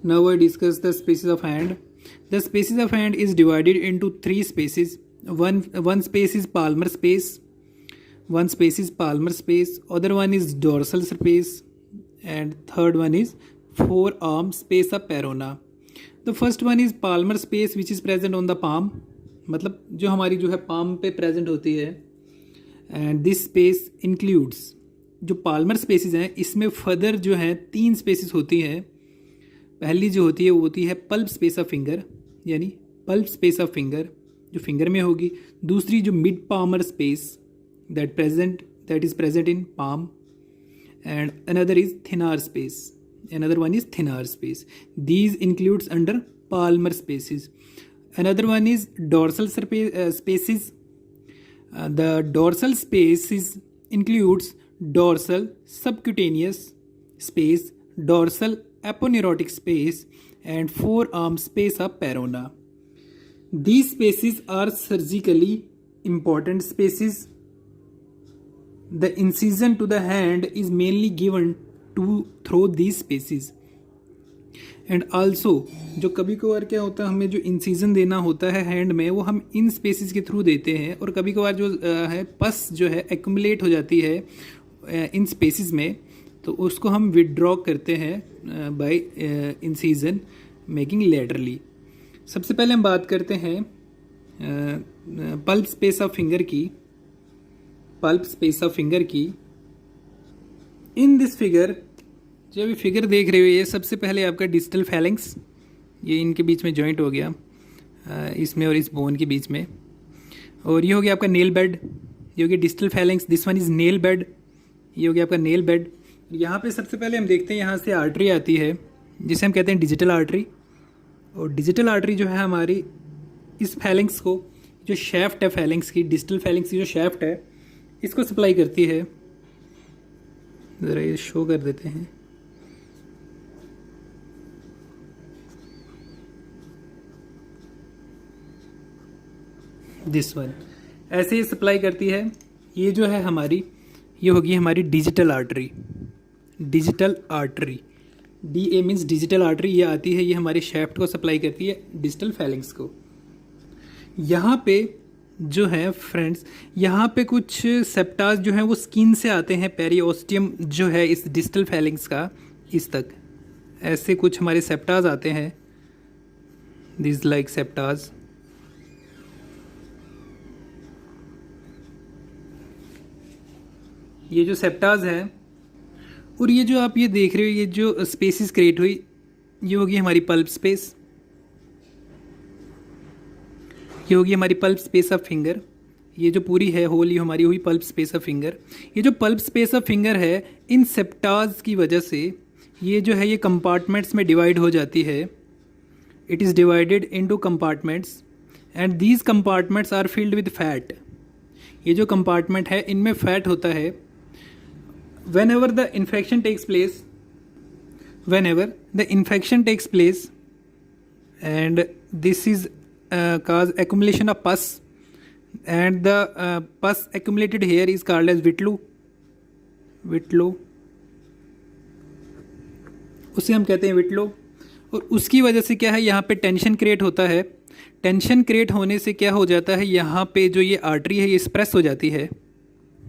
Now I discuss the species of hand. The species of hand is divided into three species. One space is palmar space. One space is palmar space. Other one is dorsal space, and third one is forearm space of Perona. The first one is palmar space which is present on the palm, मतलब जो हमारी जो है palm पे present होती है. And this space includes जो palmar spaces हैं इसमें फर्दर जो है तीन spaces होती हैं. पहली जो होती है वो होती है पल्प स्पेस ऑफ फिंगर, यानी पल्प स्पेस ऑफ फिंगर जो फिंगर में होगी. दूसरी जो mid palmar space that is present in palm, and another is thenar space. Another one is thinner space. These includes under palmar spaces. Another one is dorsal spaces. The dorsal spaces includes dorsal subcutaneous space, dorsal aponeurotic space, and forearm space of Perona. These spaces are surgically important spaces. The incision to the hand is mainly given through these spaces. And also जो कभी कभार क्या होता है, हमें जो incision देना होता है हैंड में वो हम इन स्पेसिस के थ्रू देते हैं, और कभी कभार जो है पस जो है एक्यूमुलेट हो जाती है इन स्पेसिस में, तो उसको हम विदड्रॉ करते हैं बाय इंसीजन मेकिंग लेटरली. सबसे पहले हम बात करते हैं पल्प स्पेस ऑफ फिंगर की. पल्प स्पेस ऑफ फिंगर की इन दिस फिगर, जो अभी फिगर देख रहे हो ये सबसे पहले आपका डिस्टल फैलेंक्स, ये इनके बीच में जॉइंट हो गया इसमें और इस बोन के बीच में, और ये हो गया आपका नेल बेड. ये हो गया distal phalanx. This one is nail bed. ये हो गया आपका नेल बेड. यहाँ पे सबसे पहले हम देखते हैं यहाँ से आर्टरी आती है जिसे हम कहते हैं डिजिटल आर्टरी. और डिजिटल आर्टरी जो है हमारी इस फैलेंक्स को, जो शैफ्ट है फैलेंक्स की, डिस्टल फैलेंक्स की जो शैफ्ट है इसको सप्लाई करती है. ज़रा ये शो कर देते हैं. दिस वन ऐसे ही सप्लाई करती है. ये जो है हमारी, ये होगी हमारी digital artery. Digital artery, DA means digital artery. ये आती है, ये हमारी शैफ्ट को सप्लाई करती है डिजिटल फैलेंक्स को. यहाँ पे जो है फ्रेंड्स, यहाँ पे कुछ सेप्टास जो हैं वो स्किन से आते हैं. पेरिओस्टियम जो है इस डिस्टल फैलेंक्स का इस तक ऐसे कुछ हमारे सेप्टास आते हैं. This like septa. ये जो सेप्टास है, और ये जो आप ये देख रहे हो, ये जो स्पेसिस क्रिएट हुई, ये होगी हमारी पल्प स्पेस. ये होगी हमारी पल्प स्पेस ऑफ फिंगर. ये जो पूरी है होल, ये हमारी हुई पल्प स्पेस ऑफ फिंगर. ये जो पल्प स्पेस ऑफ फिंगर है, इन सेप्टाज की वजह से ये जो है ये कंपार्टमेंट्स में डिवाइड हो जाती है. It is divided into compartments, and these compartments are filled with fat. ये जो कंपार्टमेंट है इनमें फैट होता है. whenever the infection takes place and this is cause accumulation of pus, and the pus accumulated here is called as whitlow. उसे हम कहते हैं whitlow. और उसकी वजह से क्या है, यहाँ पे टेंशन क्रिएट होता है. टेंशन क्रिएट होने से क्या हो जाता है, यहाँ पे जो ये आर्टरी है ये स्प्रेस हो जाती है,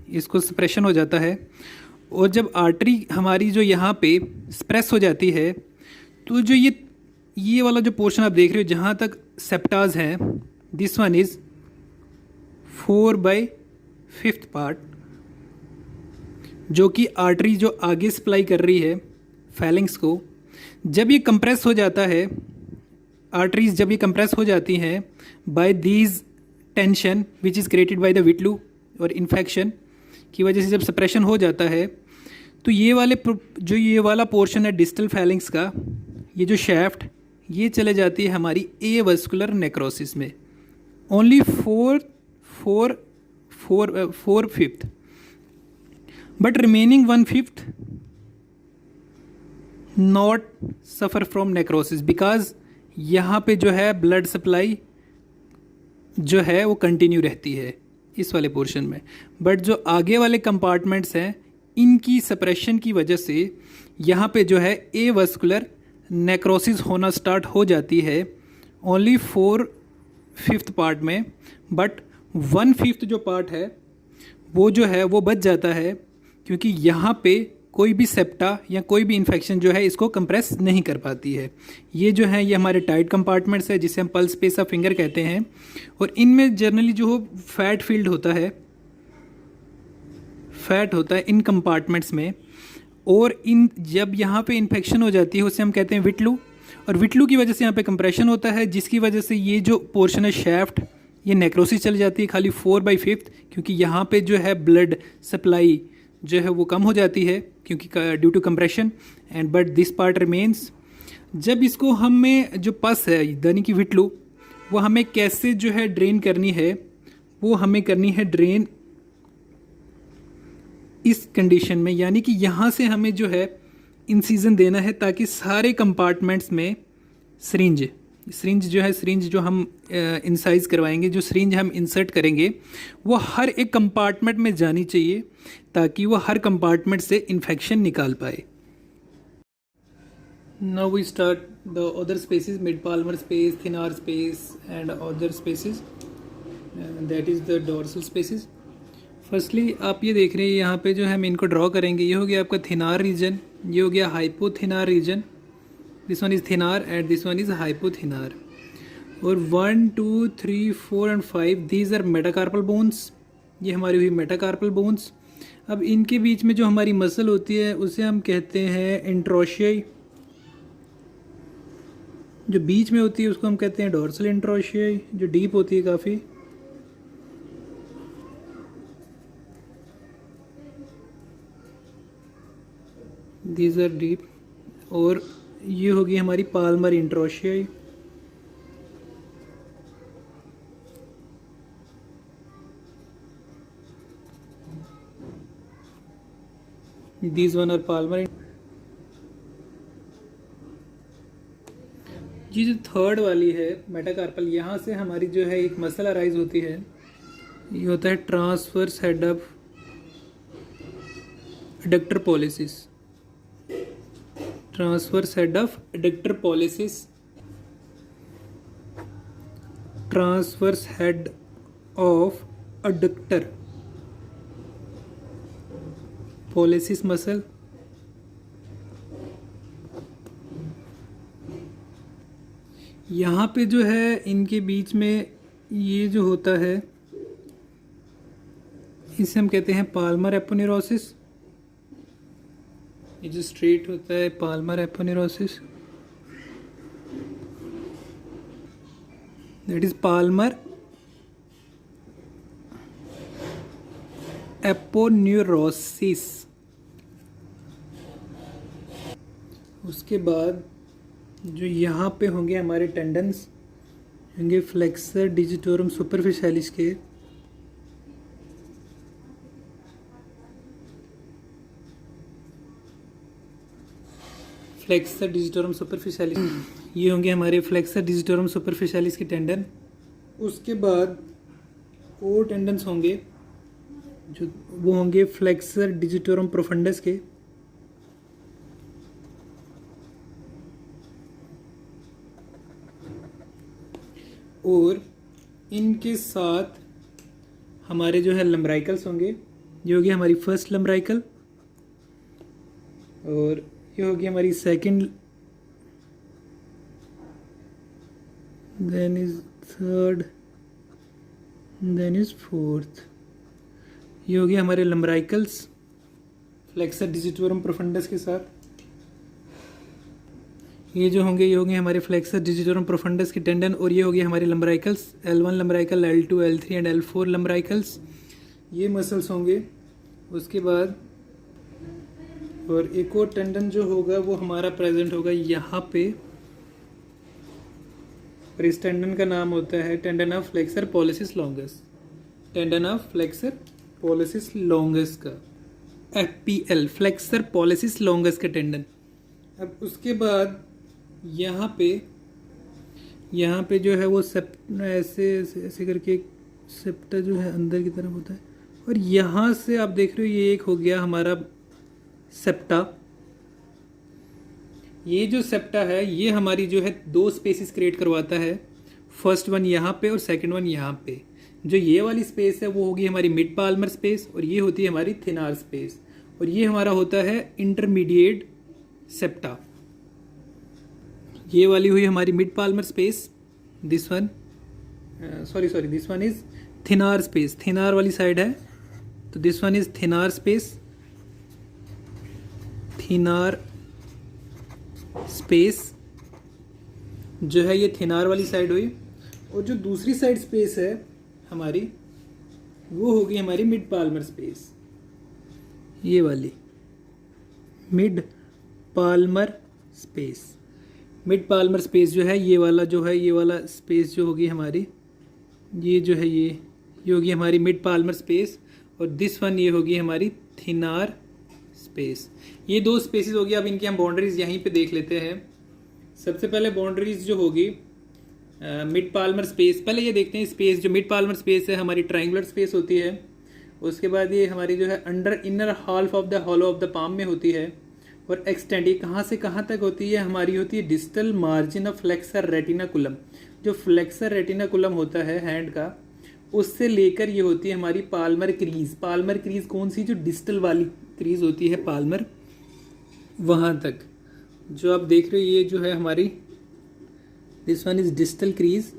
इसको स्प्रेशन हो जाता है. और जब आर्टरी हमारी जो यहाँ पे स्प्रेस हो जाती है, तो जो ये वाला जो पोर्शन आप देख रहे हो जहाँ तक सेप्टाज हैं, दिस वन इज़ 4/5 पार्ट, जो कि आर्टरी जो आगे सप्लाई कर रही है फैलेंक्स को. जब ये कंप्रेस हो जाता है, आर्टरीज जब ये कंप्रेस हो जाती हैं by these tension which is created by the whitlow और इन्फेक्शन की वजह से जब सप्रेशन हो जाता है, तो ये वाला पोर्शन है डिस्टल फैलेंक्स का, ये जो शैफ्ट, ये चले जाती है हमारी ए वस्कुलर नेक्रोसिस में. Only 4/5, but remaining 1/5 not suffer from necrosis, because यहाँ पे जो है ब्लड सप्लाई जो है वो कंटिन्यू रहती है इस वाले पोर्शन में. बट जो आगे वाले कंपार्टमेंट्स हैं इनकी सप्रेशन की वजह से यहाँ पे जो है ए वस्कुलर नेक्रोसिस होना स्टार्ट हो जाती है ओनली 4/5 पार्ट में, बट 1/5 जो पार्ट है वो जो है वो बच जाता है, क्योंकि यहाँ पे कोई भी सेप्टा या कोई भी इन्फेक्शन जो है इसको कंप्रेस नहीं कर पाती है। ये जो है ये हमारे टाइट कंपार्टमेंट्स है जिसे हम पल्स स्पेस ऑफ फिंगर कहते हैं, और इनमें जनरली जो फैट फील्ड होता है, फैट होता है इन कंपार्टमेंट्स में, और इन जब यहाँ पे इन्फेक्शन हो जाती है उसे हम कहते हैं विटलू, और विटलू की वजह से यहाँ पे कंप्रेशन होता है, जिसकी वजह से ये जो पोर्शन है शैफ्ट ये नेक्रोसिस चल जाती है खाली 4/5, क्योंकि यहाँ पे जो है ब्लड सप्लाई जो है वो कम हो जाती है क्योंकि due to compression, and but this part remains. जब इसको हमें जो पस है यानी कि विटलू वो हमें कैसे जो है ड्रेन करनी है, वो हमें करनी है ड्रेन इस कंडीशन में, यानी कि यहाँ से हमें जो है इंसिजन देना है ताकि सारे कंपार्टमेंट्स में सिरिंज जो है, सिरिंज जो हम इंसाइज करवाएंगे, जो सिरिंज हम इंसर्ट करेंगे वो हर एक कंपार्टमेंट में जानी चाहिए ताकि वो हर कंपार्टमेंट से इन्फेक्शन निकाल पाए। Now we start the other spaces, mid palmar space, thenar space and other spaces, that is the dorsal spaces. Firstly आप ये देख रहे हैं यहाँ पे जो हम इनको ड्रॉ करेंगे, ये हो गया आपका थिनार रीजन, ये हो गया hypothenar region, this one is thenar and this one is hypothenar. और 1 2 3 4 and 5 these are metacarpal bones, ये हमारी हुई मेटाकार्पल बोन्स। अब इनके बीच में जो हमारी मसल होती है उसे हम कहते हैं इंट्रोशियाई, जो बीच में होती है उसको हम कहते हैं डोर्सल इंट्रोशियाई, जो डीप होती है काफ़ी। These are deep. और ये होगी हमारी palmar interossei, these one are palmar. ये जो थर्ड वाली है मेटाकार्पल, यहाँ से हमारी जो है एक मसल अराइज होती है, ये होता है transverse head of adductor pollicis, transverse head of adductor pollicis, transverse head of adductor pollicis muscle. यहाँ पे जो है इनके बीच में ये जो होता है इसे हम कहते हैं पाल्मर एपोनेरोसिस, ये जो स्ट्रेट होता है पाल्मर एपोनेरोसिस, दैट इज पाल्मर एपोनेरोसिस। उसके बाद जो यहाँ पे होंगे हमारे टेंडन्स होंगे फ्लेक्सर डिजिटोरम सुपरफिशियलिस के, फ्लेक्सर डिजिटोरम सुपरफिशियलिस, ये होंगे हमारे फ्लेक्सर डिजिटोरम सुपरफिशियलिस के टेंडन। उसके बाद और टेंडन्स होंगे जो वो होंगे फ्लेक्सर डिजिटोरम प्रोफंडस के, और इनके साथ हमारे जो है लम्ब्राइकल्स होंगे, ये होगी हमारी फर्स्ट लम्ब्राइकल, और ये होगी हमारी second, then is third, then is fourth. ये होगी हमारे लम्ब्राइकल्स फ्लेक्सर डिजिटोरम प्रोफंडस के साथ। ये जो होंगे ये होंगे हमारे फ्लेक्सर डिजिटोरम प्रोफंडस के टेंडन, और ये होगी हमारे लम्ब्राइकल्स L1 लम्ब्राइकल, L2, L3 and L4 लम्ब्राइकल्स, ये मसल्स होंगे। उसके बाद और एक और टेंडन जो होगा वो हमारा प्रेजेंट होगा यहाँ पे, और इस टेंडन का नाम होता है tendon of flexor pollicis longus, tendon of flexor pollicis longus का FPL, फ्लेक्सर पॉलिसिस लॉन्गस का टेंडन। अब उसके बाद यहाँ पे जो है वो ऐसे ऐसे करके सेप्टा जो है अंदर की तरफ होता है, और यहाँ से आप देख रहे हो ये एक हो गया हमारा सेप्टा, ये जो सेप्टा है ये हमारी जो है दो स्पेसिस क्रिएट करवाता है, फर्स्ट वन यहाँ पे और सेकंड वन यहाँ पे। जो ये वाली स्पेस है वो होगी हमारी मिड पाल्मर स्पेस और ये होती है हमारी थिनार स्पेस, और ये हमारा होता है इंटरमीडिएट सेप्टा। ये वाली हुई हमारी mid palmar space, this one this one is thenar space, thenar वाली साइड है, तो this one is thenar space, thenar space जो है ये थिनार वाली साइड हुई। और जो दूसरी साइड स्पेस है हमारी वो होगी हमारी मिड पाल्मर स्पेस, ये वाली mid palmar space. Mid palmar space जो है ये वाला स्पेस जो होगी हमारी, ये जो है ये होगी हमारी मिड पाल्मर स्पेस, और दिस वन ये होगी हमारी थिनार स्पेस। ये दो स्पेसेस होगी। अब इनकी हम बाउंड्रीज यहीं पे देख लेते हैं। सबसे पहले बाउंड्रीज जो होगी मिड पाल्मर स्पेस, पहले ये देखते हैं स्पेस जो मिड पाल्मर स्पेस है हमारी ट्रायंगुलर स्पेस होती है। उसके बाद ये हमारी जो है under inner half of the hollow of the palm में होती है, और एक्सटेंड ये कहाँ से कहाँ तक होती है हमारी, होती है distal margin of flexor retinaculum. जो फ्लेक्सर रेटिनाकुलम होता है हैंड का, उससे लेकर ये होती है हमारी पाल्मर क्रीज। पाल्मर क्रीज कौन सी, जो डिस्टल वाली क्रीज होती है पाल्मर, वहाँ तक जो आप देख रहे हो ये जो है हमारी, this one is distal crease,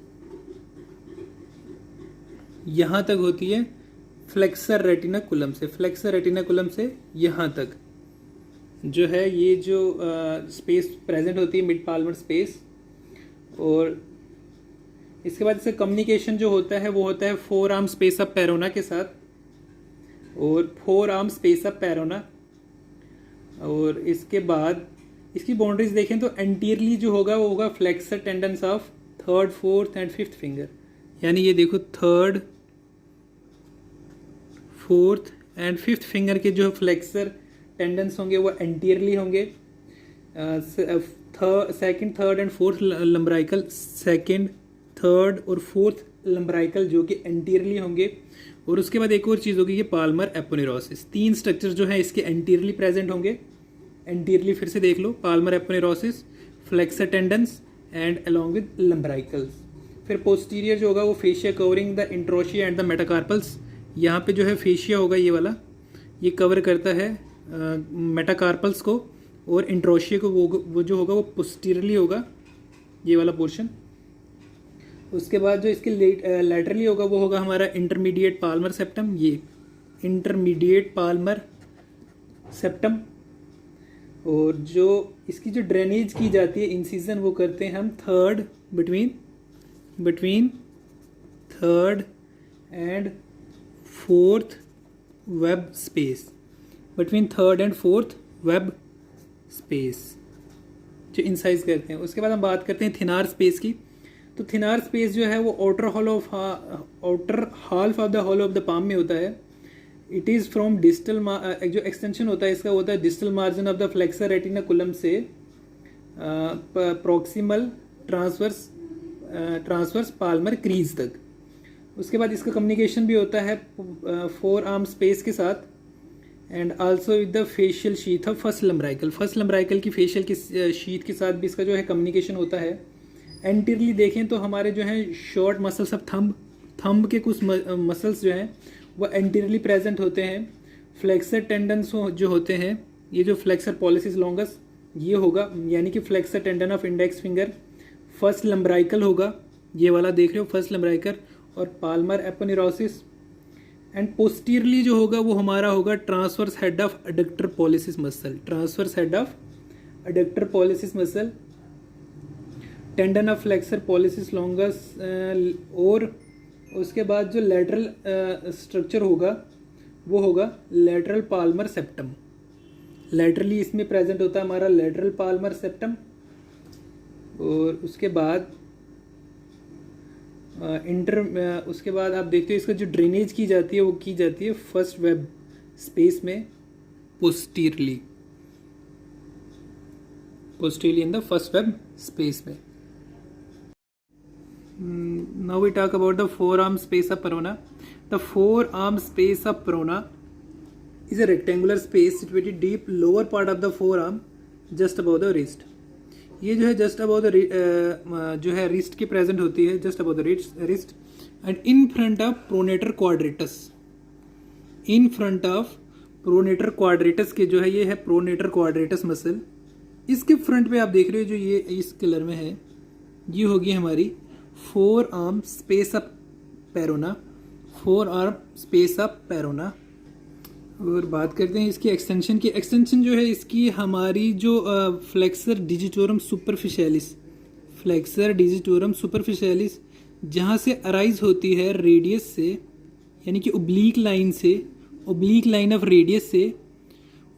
यहाँ तक होती है फ्लेक्सर रेटिनाकुलम से, फ्लेक्सर रेटिनाकुलम से यहाँ तक जो है ये जो स्पेस प्रेजेंट होती है मिड पाल्मर स्पेस। और इसके बाद इसका कम्युनिकेशन जो होता है वो होता है फोर आर्म स्पेस ऑफ पेरोना के साथ, और four arm space of Parona. और इसके बाद इसकी बाउंड्रीज देखें तो एंटीरियरली जो होगा वो होगा flexor tendons of third, fourth and fifth finger. यानी ये देखो third, fourth and fifth finger के जो फ्लेक्सर टेंडेंस होंगे वो एंटीरियरली होंगे। Second, third and fourth lumbrical, second, third और फोर्थ लंबराइकल जो कि एंटीरियरली होंगे। और उसके बाद एक और चीज़ होगी ये पाल्मर एपोनेरोसिस। तीन स्ट्रक्चर जो है इसके एंटीरियरली प्रेजेंट होंगे। एंटीरियरली फिर से देख लो, palmar aponeurosis, flexor tendons and along with lumbricals. फिर पोस्टीरियर जो होगा वो fascia covering the interossei and the metacarpals. यहाँ पे जो है फेशिया होगा ये वाला, ये कवर करता है मेटाकार्पल्स को, और इंट्रोशिया को वो जो होगा वो पोस्टीरियरली होगा, ये वाला पोर्शन। उसके बाद जो इसके लैटरली होगा वो होगा हमारा इंटरमीडिएट पाल्मर सेप्टम, ये इंटरमीडिएट पाल्मर सेप्टम। और जो इसकी जो ड्रेनेज की जाती है इंसिजन वो करते हैं हम third, between third and fourth web space, between third and fourth web space जो इंसाइज करते हैं। उसके बाद हम बात करते हैं थिनार स्पेस की। तो थिनार स्पेस जो है वो outer half of the hall of the palm में होता है। इट इज़ फ्रॉम डिस्टल, जो एक्सटेंशन होता है इसका होता है distal margin of the flexor retinaculum से प्रॉक्सिमल ट्रांसवर्स पाल्मर क्रीज तक। उसके बाद इसका कम्युनिकेशन भी होता है फोर आर्म स्पेस के साथ, and also with the fascial sheath of first lumbrical. First lumbrical की फेशियल की शीथ के साथ भी इसका जो है कम्युनिकेशन होता है। एंटीरियरली देखें तो हमारे जो हैं शॉर्ट मसल्स ऑफ थंब के कुछ मसल्स जो हैं वो एंटीरियरली प्रेजेंट होते हैं। फ्लेक्सर टेंडन्स जो होते हैं, ये जो फ्लेक्सर पॉलिसिस लॉन्गस ये होगा, यानी कि flexor tendon of index finger. First lumbrical होगा, ये वाला देख रहे हो फर्स्ट लंबराइकल, और पाल्मर एपोनेरोसिस। एंड पोस्टीरियरली जो होगा वो हमारा होगा transverse head of adductor pollicis muscle, transverse head of adductor pollicis muscle, tendon of flexor pollicis longus. और उसके बाद जो लेटरल स्ट्रक्चर होगा वो होगा लेटरल पाल्मर सेप्टम। लेटरली इसमें प्रेजेंट होता है हमारा लेटरल पाल्मर सेप्टम। और उसके बाद उसके बाद आप देखते हो इसका जो ड्रेनेज की जाती है वो की जाती है फर्स्ट वेब स्पेस में posteriorly in the first web space में। Now we talk about the forearm space of Perona. The forearm space of Perona is a rectangular space situated deep lower part of the forearm just above the wrist. ये जो है just about the जो है wrist के present होती है, just about the wrist and in front of pronator quadratus. In front of pronator quadratus के जो है ये है प्रोनेटर क्वाड्रेटस मसल। इसके फ्रंट पे आप देख रहे हो जो ये इस कलर में है, ये होगी हमारी forearm space of Parona, forearm space of Parona. और बात करते हैं इसकी एक्सटेंशन की। एक्सटेंशन जो है इसकी हमारी जो flexor digitorum superficialis, flexor digitorum superficialis जहाँ से अराइज होती है रेडियस से, यानी कि ओब्लीक लाइन से, ओब्लीक लाइन ऑफ रेडियस से,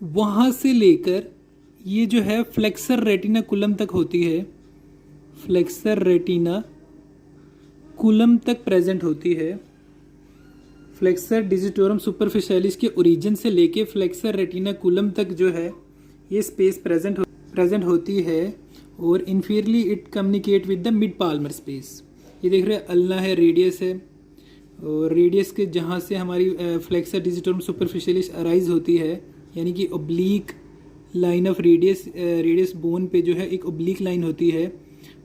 वहाँ से लेकर ये जो है फ्लेक्सर रेटिनाकुलम तक होती है, फ्लेक्सर रेटिनाकुलम तक प्रेजेंट होती है। फ्लेक्सर डिजिटोरम सुपरफिशियलिस के ओरिजिन से लेके फ्लेक्सर रेटिनाकुलम तक जो है ये स्पेस प्रेजेंट होती है। और inferiorly it communicate with the mid palmar space. ये देख रहे हैं अल्ना है, रेडियस है, और रेडियस के जहाँ से हमारी फ्लेक्सर डिजिटोरम सुपरफिशियलिस अराइज होती है, यानी कि oblique line of radius bone पे जो है एक ओब्लीक लाइन होती है,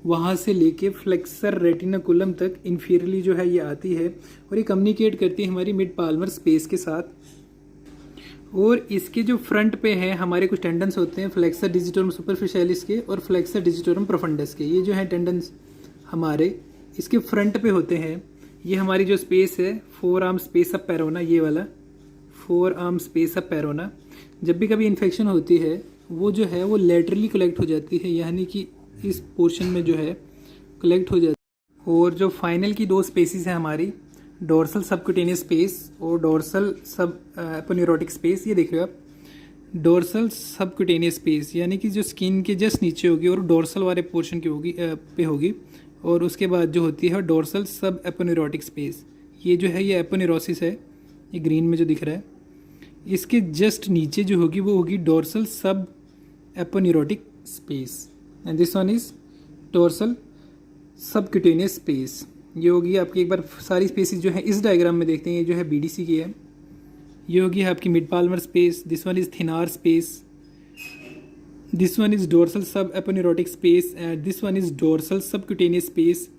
वहाँ से लेके फ्लेक्सर रेटिनाकुलम तक इन्फीरियरली जो है ये आती है और ये कम्युनिकेट करती है हमारी मिड पाल्मर स्पेस के साथ। और इसके जो फ्रंट पे है हमारे कुछ टेंडन्स होते हैं फ्लेक्सर डिजिटोरम सुपरफिशियलिस के और फ्लेक्सर डिजिटोरम प्रोफंडस के। ये जो है टेंडन्स हमारे इसके फ्रंट पे होते हैं। ये हमारी जो स्पेस है फोर आर्म स्पेस ऑफ पेरोना, ये वाला फोर आर्म स्पेस ऑफ पेरोना, जब भी कभी इन्फेक्शन होती है वो जो है वो लेटरली कलेक्ट हो जाती है, यानी कि इस पोर्शन में जो है कलेक्ट हो जाती है। और जो फाइनल की दो स्पेसिस है हमारी, डोर्सल सबक्यूटेनियस स्पेस और डोर्सल सब एपोन्यूरोटिक स्पेस। ये देख रहे हो आप, डोर्सल सबक्यूटेनियस स्पेस यानी कि जो स्किन के जस्ट नीचे होगी और डोर्सल वाले पोर्शन की होगी पे होगी, और उसके बाद जो होती है डोर्सल सब एपोन्यूरोटिक स्पेस। ये जो है ये एपोन्यूरोसिस है, ये ग्रीन में जो दिख रहा है। इसके जस्ट नीचे जो होगी वो होगी dorsal subaponeurotic space and this one is dorsal subcutaneous space. ये होगी आपकी, एक बार सारी स्पेसिस जो है इस डायग्राम में देखते हैं, ये जो है बीडीसी की है। ये होगी आपकी mid palmar space, this one is thenar space, this one is dorsal subaponeurotic space and this one is dorsal subcutaneous space.